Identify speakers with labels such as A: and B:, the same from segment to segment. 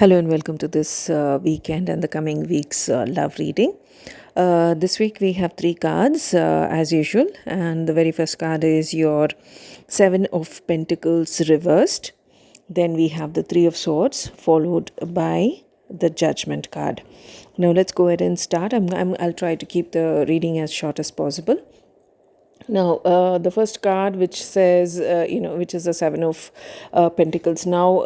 A: Hello and welcome to this weekend and the coming week's love reading. This week we have three cards as usual, and the very first card is your Seven of Pentacles reversed. Then we have the Three of Swords, followed by the Judgment card. Now let's go ahead and start. I'll try to keep the reading as short as possible. Now, the first card, which says, which is the Seven of Pentacles. Now,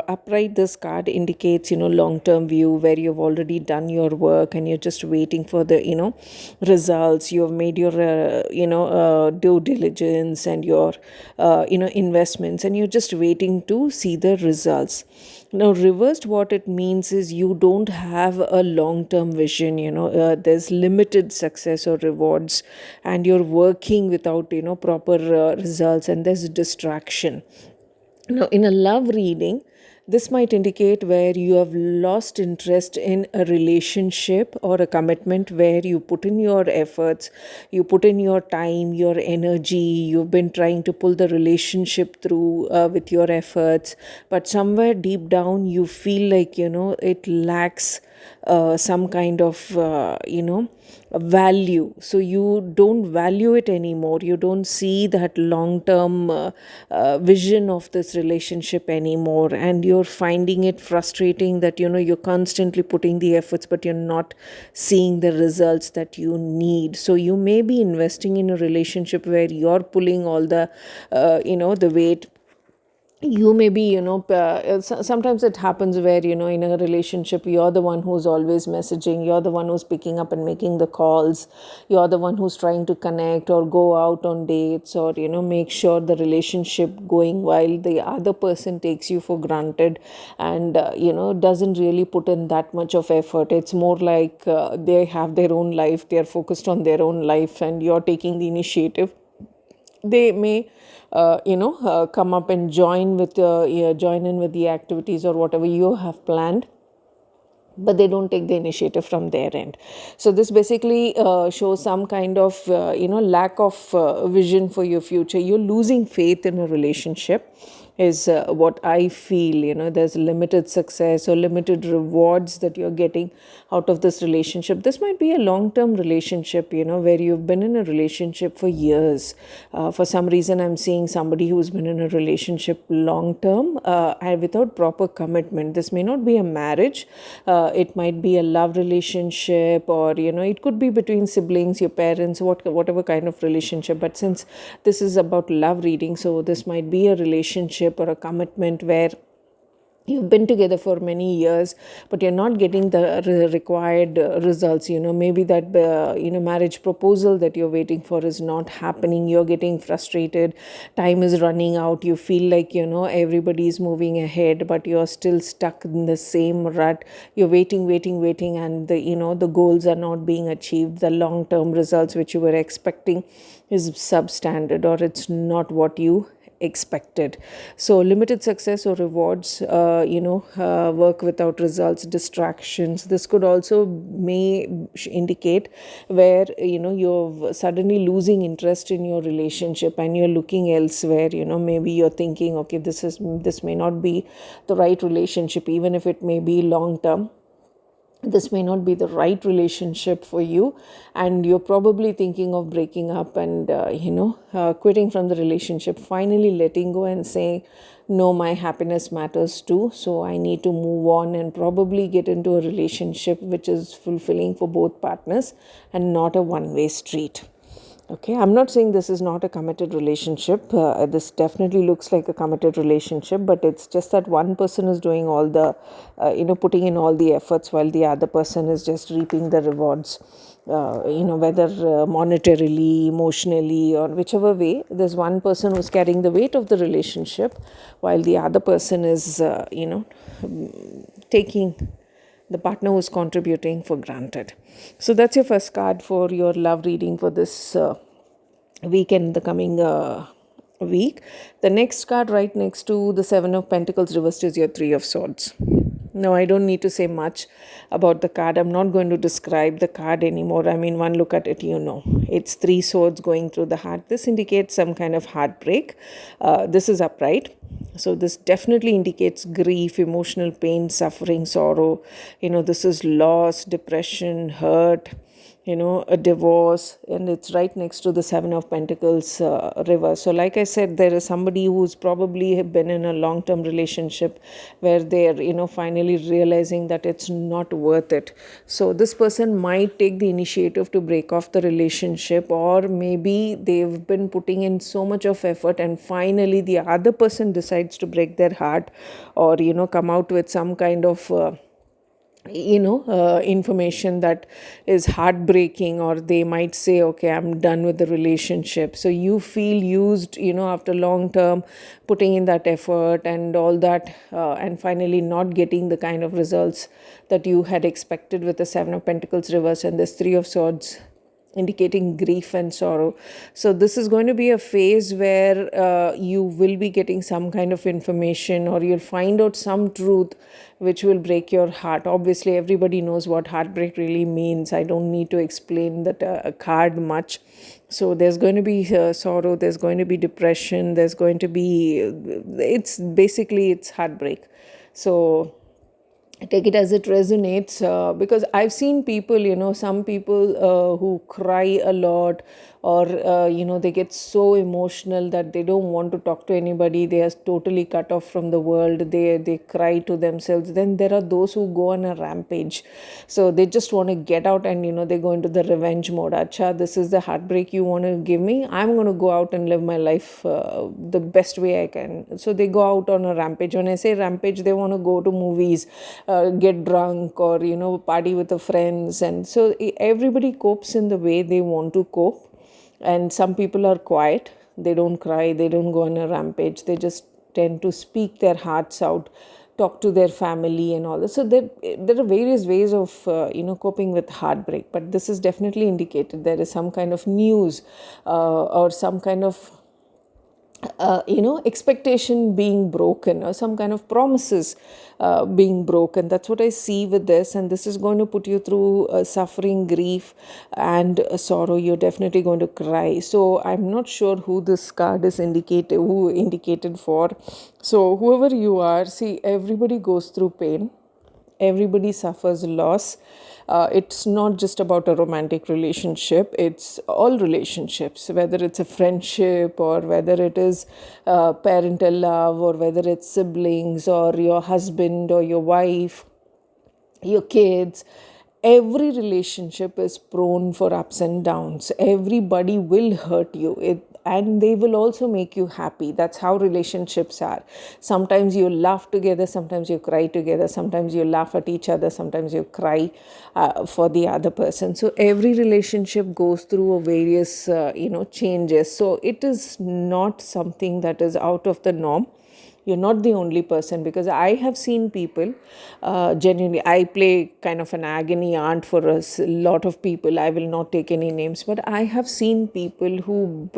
A: upright, this card indicates, long term view where you've already done your work and you're just waiting for the, results. You've made your, due diligence and your, investments, and you're just waiting to see the results. Now, reversed, what it means is you don't have a long term vision. There's limited success or rewards, and you're working without, proper results, and there's distraction. Now, in a love reading, this might indicate where you have lost interest in a relationship or a commitment where you put in your efforts, you put in your time, your energy, you've been trying to pull the relationship through with your efforts, but somewhere deep down you feel like, it lacks some kind of, value. So you don't value it anymore. You don't see that long term vision of this relationship anymore, and you're finding it frustrating that you're constantly putting the efforts but you're not seeing the results that you need. So you may be investing in a relationship where you're pulling all the the weight. You may be, sometimes it happens where, in a relationship, you're the one who's always messaging, you're the one who's picking up and making the calls, you're the one who's trying to connect or go out on dates, or, make sure the relationship going, while the other person takes you for granted and, doesn't really put in that much of effort. It's more like they have their own life, they're focused on their own life, and you're taking the initiative. They may come up and join in with the activities or whatever you have planned, but they don't take the initiative from their end. So this basically shows some kind of lack of vision for your future. You're losing faith in a relationship is what I feel. There's limited success or limited rewards that you're getting out of this relationship. This might be a long term relationship, where you've been in a relationship for years. For some reason, I'm seeing somebody who's been in a relationship long term and without proper commitment. This may not be a marriage, it might be a love relationship, or it could be between siblings, your parents, whatever kind of relationship. But since this is about love reading, so this might be a relationship or a commitment where you've been together for many years, but you're not getting the required results. Maybe that marriage proposal that you're waiting for is not happening. You're getting frustrated, time is running out, you feel like everybody's moving ahead, but you're still stuck in the same rut. You're waiting, and the goals are not being achieved. The long term results which you were expecting is substandard, or it's not what you expected. So limited success or rewards, work without results, distractions. This could also may indicate where you're suddenly losing interest in your relationship and you're looking elsewhere. Maybe you're thinking, okay, this may not be the right relationship, even if it may be long term. This may not be the right relationship for you, and you're probably thinking of breaking up and quitting from the relationship, finally letting go and saying, no, my happiness matters too, so I need to move on and probably get into a relationship which is fulfilling for both partners and not a one-way street. Okay, I'm not saying this is not a committed relationship. This definitely looks like a committed relationship, but it's just that one person is doing all the, putting in all the efforts, while the other person is just reaping the rewards. Whether monetarily, emotionally, or whichever way, there's one person who's carrying the weight of the relationship, while the other person is, taking the partner who's contributing for granted. So that's your first card for your love reading for this weekend, the coming week. The next card right next to the Seven of Pentacles reversed is your Three of Swords. Now, I don't need to say much about the card. I'm not going to describe the card anymore. I mean, one look at it, it's three swords going through the heart. This indicates some kind of heartbreak. This is upright. So this definitely indicates grief, emotional pain, suffering, sorrow. This is loss, depression, hurt, a divorce, and it's right next to the Seven of Pentacles river. So, like I said, there is somebody who's probably have been in a long-term relationship where they're, finally realizing that it's not worth it. So, this person might take the initiative to break off the relationship, or maybe they've been putting in so much of effort, and finally the other person decides to break their heart, or, come out with some kind of information that is heartbreaking, or they might say, okay, I'm done with the relationship. So you feel used, after long term putting in that effort and all that, and finally not getting the kind of results that you had expected with the Seven of Pentacles reverse and this Three of Swords indicating grief and sorrow. So this is going to be a phase where you will be getting some kind of information, or you'll find out some truth which will break your heart. Obviously everybody knows what heartbreak really means. I don't need to explain that card much. So there's going to be sorrow, there's going to be depression, there's going to be it's heartbreak. So take it as it resonates, because I've seen people, some people who cry a lot, or they get so emotional that they don't want to talk to anybody. They are totally cut off from the world. They cry to themselves. Then there are those who go on a rampage. So they just want to get out, and they go into the revenge mode. Acha, this is the heartbreak you want to give me. I'm going to go out and live my life the best way I can. So they go out on a rampage. When I say rampage, they want to go to movies, get drunk, or party with the friends. And so everybody copes in the way they want to cope. And some people are quiet, they don't cry, they don't go on a rampage, they just tend to speak their hearts out, talk to their family and all that. So there are various ways of coping with heartbreak, but this is definitely indicated there is some kind of news, or some kind of expectation being broken, or some kind of promises being broken. That's what I see with this. And this is going to put you through suffering, grief, and sorrow. You're definitely going to cry. So I'm not sure who this card is indicated for. So whoever you are, see, everybody goes through pain, everybody suffers loss. It's not just about a romantic relationship, it's all relationships, whether it's a friendship, or whether it is parental love, or whether it's siblings, or your husband or your wife, your kids. Every relationship is prone for ups and downs. Everybody will hurt you, and they will also make you happy. That's how relationships are. Sometimes you laugh together, sometimes you cry together, sometimes you laugh at each other, sometimes you cry for the other person. So every relationship goes through a various changes. So it is not something that is out of the norm. You're not the only person, because I have seen people, genuinely, I play kind of an agony aunt for lot of people. I will not take any names, but I have seen people who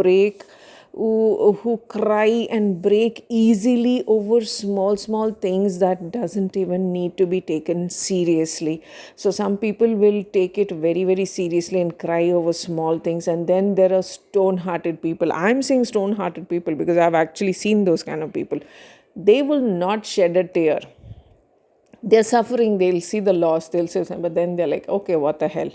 A: cry and break easily over small things that doesn't even need to be taken seriously. So some people will take it very, very seriously and cry over small things. And then there are stone-hearted people. I'm saying stone-hearted people because I've actually seen those kind of people. They will not shed a tear. They're suffering, they'll see the loss, they'll say, but then they're like, okay, what the hell?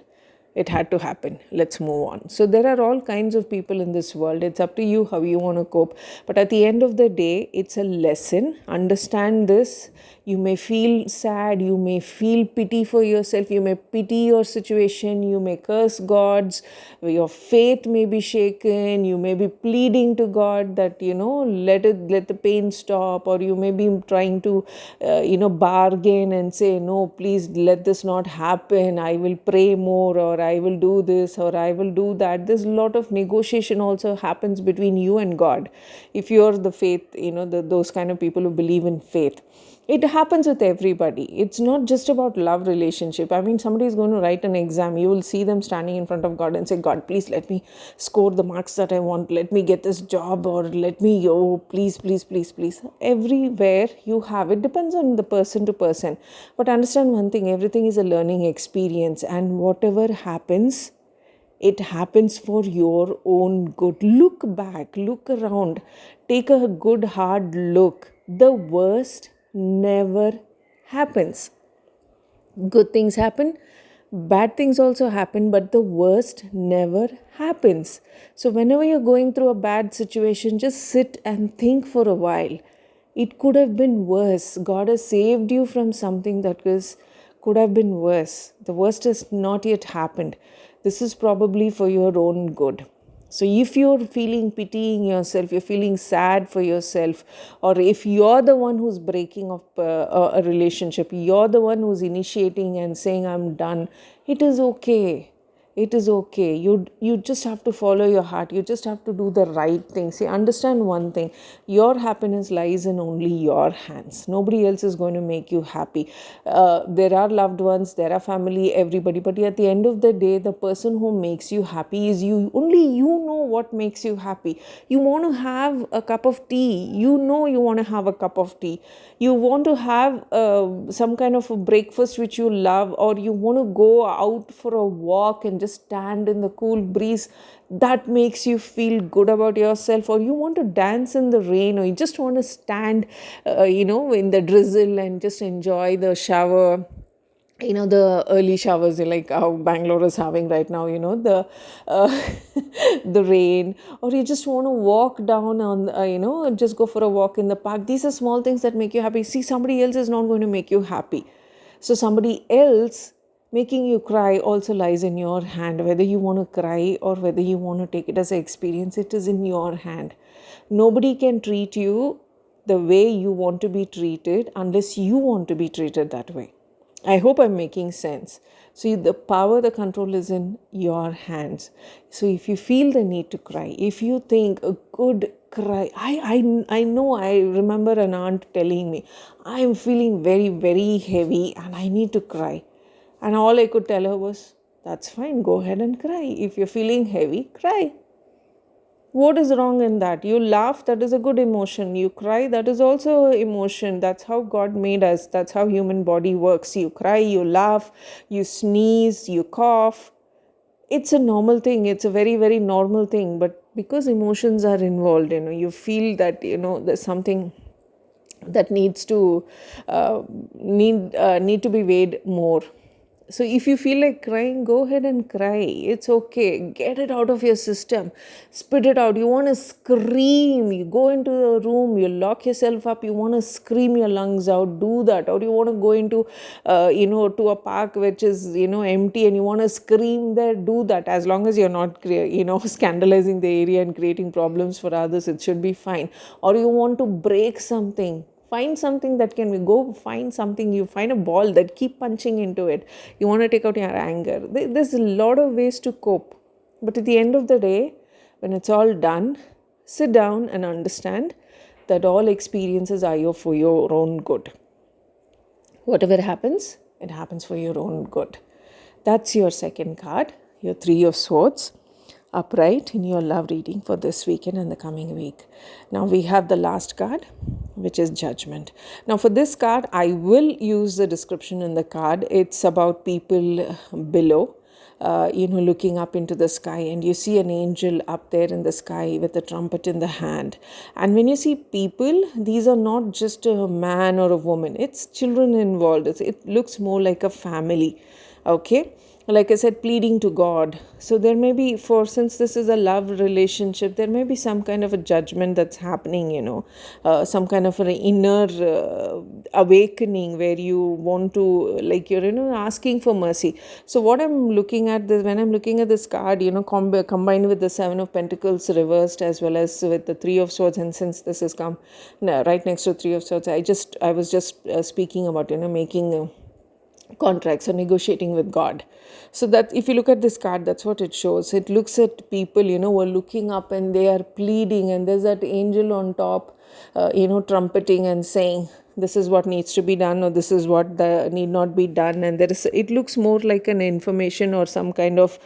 A: It had to happen. Let's move on. So there are all kinds of people in this world. It's up to you how you want to cope. But at the end of the day, it's a lesson. Understand this. You may feel sad. You may feel pity for yourself. You may pity your situation. You may curse gods. Your faith may be shaken. You may be pleading to God that, let the pain stop. Or you may be trying to, bargain and say, no, please let this not happen. I will pray more, or I will do this, or I will do that. There's a lot of negotiation also happens between you and God. If you're the faith, those kind of people who believe in faith. It happens with everybody. It's not just about love relationship. I mean, somebody is going to write an exam. You will see them standing in front of God and say, God, please let me score the marks that I want. Let me get this job, or let me, please, please, please, please. Everywhere you have it. Depends on the person to person. But understand one thing, everything is a learning experience. And whatever happens, it happens for your own good. Look back, look around, take a good hard look. the worst never happens. Good things happen, bad things also happen, but the worst never happens. So whenever you're going through a bad situation, just sit and think for a while. It could have been worse. God has saved you from something that could have been worse. The worst has not yet happened. This is probably for your own good. So if you're feeling pitying yourself, you're feeling sad for yourself, or if you're the one who's breaking up a relationship, you're the one who's initiating and saying, I'm done, it is okay. It is okay. You just have to follow your heart. You just have to do the right thing. See, understand one thing. Your happiness lies in only your hands. Nobody else is going to make you happy. There are loved ones, there are family, everybody. But at the end of the day, the person who makes you happy is you. Only you know what makes you happy. You want to have a cup of tea. You know you want to have a cup of tea. You want to have some kind of a breakfast which you love, or you want to go out for a walk and just stand in the cool breeze that makes you feel good about yourself, or you want to dance in the rain, or you just want to stand in the drizzle and just enjoy the shower, the early showers, like how Bangalore is having right now, the the rain, or you just want to walk down on just go for a walk in the park. These are small things that make you happy. See, somebody else is not going to make you happy. So somebody else making you cry also lies in your hand. Whether you want to cry or whether you want to take it as an experience, it is in your hand. Nobody can treat you the way you want to be treated unless you want to be treated that way. I hope I'm making sense. So the power, the control is in your hands. So if you feel the need to cry, if you think a good cry, I know, I remember an aunt telling me, I'm feeling very, very heavy and I need to cry. And all I could tell her was, that's fine, go ahead and cry. If you're feeling heavy, cry. What is wrong in that? You laugh, that is a good emotion. You cry, that is also emotion. That's how God made us. That's how human body works. You cry, you laugh, you sneeze, you cough. It's a normal thing. It's a very, very normal thing. But because emotions are involved, you feel that, there's something that needs to need to be weighed more. So if you feel like crying, go ahead and cry. It's okay. Get it out of your system. Spit it out. You want to scream. You go into a room, you lock yourself up, you want to scream your lungs out, do that. Or you want to go into, to a park which is, empty, and you want to scream there, do that. As long as you're not, scandalizing the area and creating problems for others, it should be fine. Or you want to break something. Find something that can go, find something, you find a ball that keep punching into it. You want to take out your anger. There's a lot of ways to cope. But at the end of the day, when it's all done, sit down and understand that all experiences are for your own good. Whatever happens, it happens for your own good. That's your second card, your Three of Swords, upright in your love reading for this weekend and the coming week. Now we have the last card, which is Judgment. Now for this card, I will use the description in the card. It's about people below, looking up into the sky, and you see an angel up there in the sky with a trumpet in the hand. And when you see people, these are not just a man or a woman, it's children involved. It looks more like a family. Okay, like I said, pleading to God. So there may be, since this is a love relationship, there may be some kind of a judgment that's happening, some kind of an inner awakening where you want to, like, you're, asking for mercy. So what I'm looking at when I'm looking at this card, combined with the Seven of Pentacles reversed as well as with the Three of Swords, and since this has come right next to Three of Swords, I was just speaking about, making contracts or negotiating with God. So that if you look at this card, that's what it shows. It looks at people, who are looking up and they are pleading, and there's that angel on top, trumpeting and saying, this is what needs to be done, or this is what need not be done. And it looks more like an information or some kind of,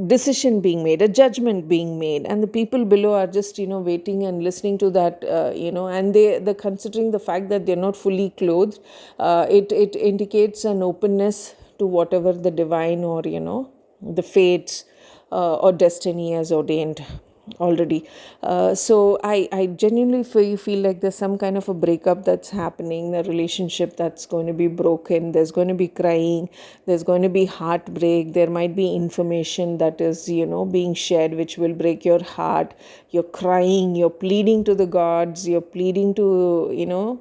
A: decision being made, a judgment being made, and the people below are just waiting and listening to that, and they're considering the fact that they're not fully clothed. It indicates an openness to whatever the divine or the fates or destiny has ordained. already. So I genuinely feel like there's some kind of a breakup that's happening, a relationship that's going to be broken. There's going to be crying, there's going to be heartbreak, there might be information that is, being shared which will break your heart. You're crying, you're pleading to the gods, you're pleading to,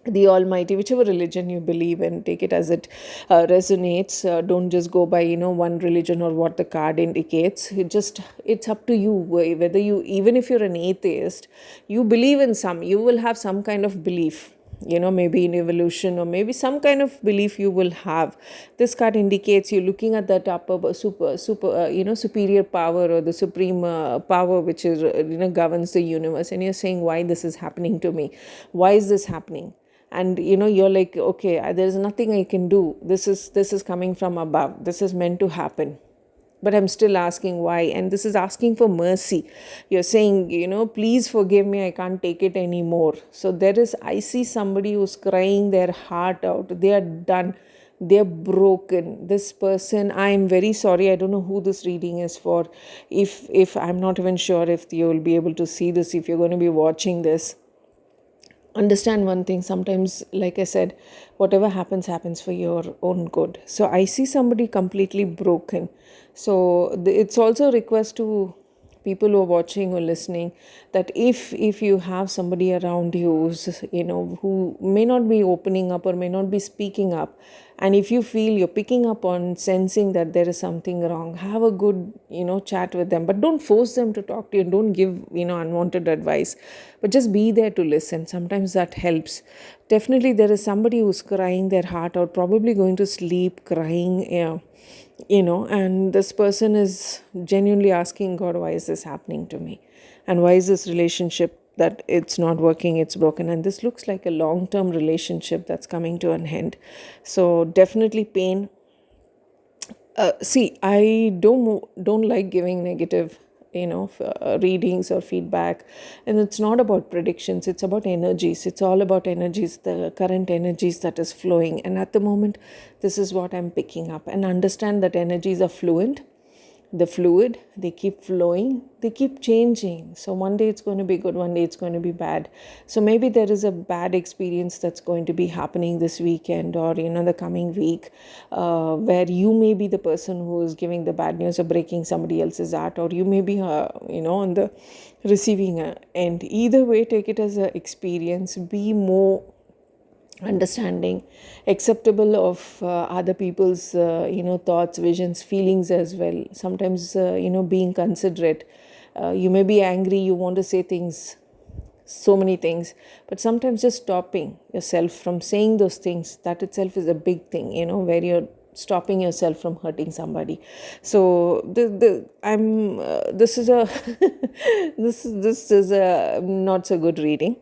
A: the Almighty, whichever religion you believe in, take it as it resonates. Don't just go by one religion or what the card indicates. It's up to you whether you, even if you're an atheist, you believe in some, you will have some kind of belief. Maybe in evolution, or maybe some kind of belief you will have. This card indicates you looking at that upper superior power, or the supreme power which is governs the universe, and you're saying, why this is happening to me? Why is this happening? And you're like, okay, there's nothing I can do. This is coming from above, this is meant to happen, but I'm still asking why. And this is asking for mercy. You're saying, please forgive me, I can't take it anymore. So I see somebody who's crying their heart out. They are done, they're broken. This person, I'm very sorry, I don't know who this reading is for. If I'm not even sure if you'll be able to see this, if you're going to be watching this, understand one thing. Sometimes, like I said, whatever happens for your own good. So I see somebody completely broken. So it's also a request to people who are watching or listening, that if you have somebody around you who may not be opening up or may not be speaking up, and if you feel you're picking up on sensing that there is something wrong, have a good chat with them. But don't force them to talk to you, don't give unwanted advice, but just be there to listen. Sometimes that helps. Definitely there is somebody who's crying their heart out, probably going to sleep crying, and this person is genuinely asking God, why is this happening to me? And why is this relationship that it's not working, it's broken? And this looks like a long-term relationship that's coming to an end. So definitely pain. See, I don't like giving negative, readings or feedback, and it's not about predictions. It's about energies. It's all about energies, the current energies that is flowing. And at the moment, this is what I'm picking up. And understand that energies are fluid, they keep flowing, they keep changing. So one day it's going to be good, one day it's going to be bad. So maybe there is a bad experience that's going to be happening this weekend, or the coming week, where you may be the person who is giving the bad news or breaking somebody else's heart, or you may be on the receiving end. Either way, take it as an experience. Be more understanding, acceptable of other people's thoughts, visions, feelings as well. Sometimes being considerate. You may be angry, you want to say things, so many things, but sometimes just stopping yourself from saying those things, that itself is a big thing, where you're stopping yourself from hurting somebody. So this is a this is a not so good reading.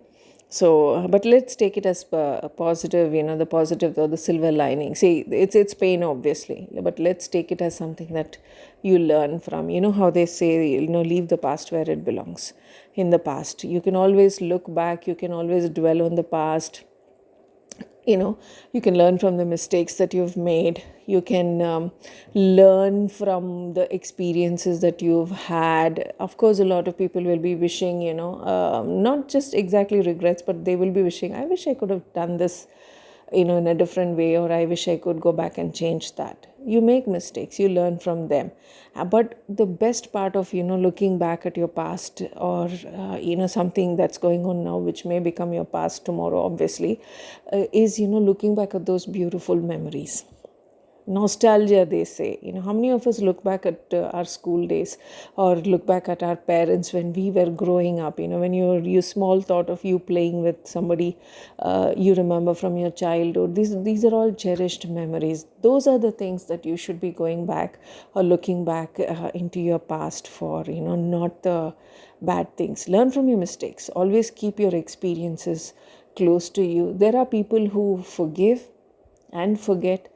A: So, but let's take it as a positive, the positive or the silver lining. See, it's pain, obviously, but let's take it as something that you learn from. You know how they say, leave the past where it belongs, in the past. You can always look back, you can always dwell on the past. You can learn from the mistakes that you've made. You can learn from the experiences that you've had. Of course, a lot of people will be wishing, not just exactly regrets, but they will be wishing, I wish I could have done this in a different way, or I wish I could go back and change that. You make mistakes, you learn from them. But the best part of looking back at your past, or something that's going on now which may become your past tomorrow, obviously, is looking back at those beautiful memories. Nostalgia, they say. How many of us look back at our school days, or look back at our parents when we were growing up? When you small thought of you playing with somebody you remember from your childhood. These are all cherished memories. Those are the things that you should be going back or looking back into your past for, not the bad things. Learn from your mistakes. Always keep your experiences close to you. There are people who forgive and forget.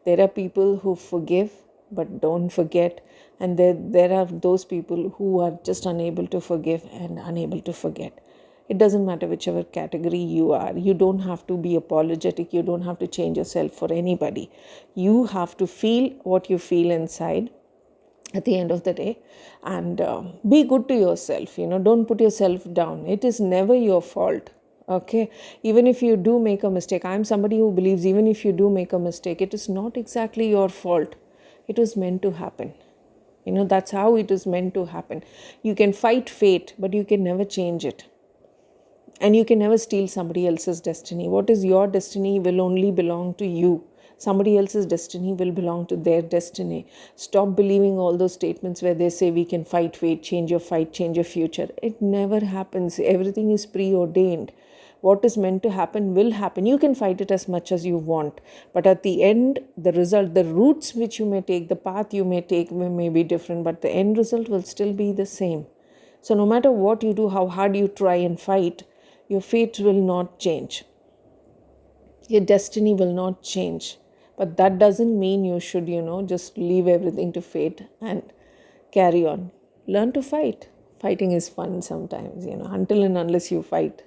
A: There are people who forgive but don't forget. And there are those people who are just unable to forgive and unable to forget. It doesn't matter whichever category you are. You don't have to be apologetic. You don't have to change yourself for anybody. You have to feel what you feel inside. at the end of the day. And be good to yourself, don't put yourself down. It is never your fault. Okay, even if you do make a mistake, I'm somebody who believes even if you do make a mistake, it is not exactly your fault. It was meant to happen. That's how it is meant to happen. You can fight fate, but you can never change it. And you can never steal somebody else's destiny. What is your destiny will only belong to you. Somebody else's destiny will belong to their destiny. Stop believing all those statements where they say we can fight fate, change your fight, change your future. It never happens. Everything is preordained. What is meant to happen will happen. You can fight it as much as you want, but at the end, the result, the routes which you may take, the path you may take may be different, but the end result will still be the same. So no matter what you do, how hard you try and fight, your fate will not change. Your destiny will not change. But that doesn't mean you should, just leave everything to fate and carry on. Learn to fight. Fighting is fun sometimes, until and unless you fight.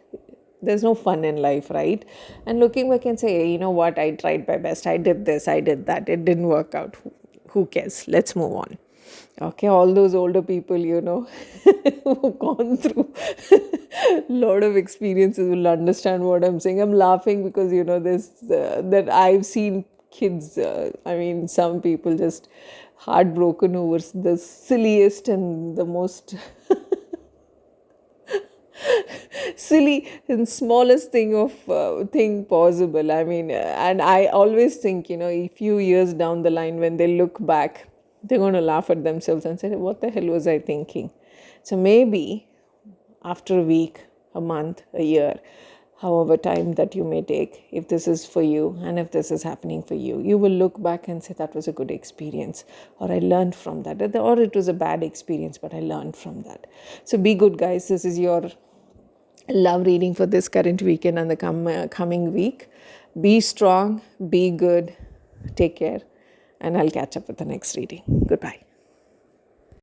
A: There's no fun in life, right? And looking back and say, hey, you know what, I tried my best. I did this, I did that. It didn't work out. Who cares? Let's move on. Okay, all those older people, who've gone through a lot of experiences will understand what I'm saying. I'm laughing because, this that I've seen kids, some people just heartbroken over the silliest and the most silly and smallest thing possible. And I always think, a few years down the line when they look back, they're going to laugh at themselves and say, what the hell was I thinking? So maybe after a week, a month, a year, however time that you may take, if this is for you and if this is happening for you, you will look back and say that was a good experience, or I learned from that, or it was a bad experience, but I learned from that. So be good, guys. This is your love reading for this current weekend and the coming week. Be strong, be good, take care, and I'll catch up with the next reading. Goodbye.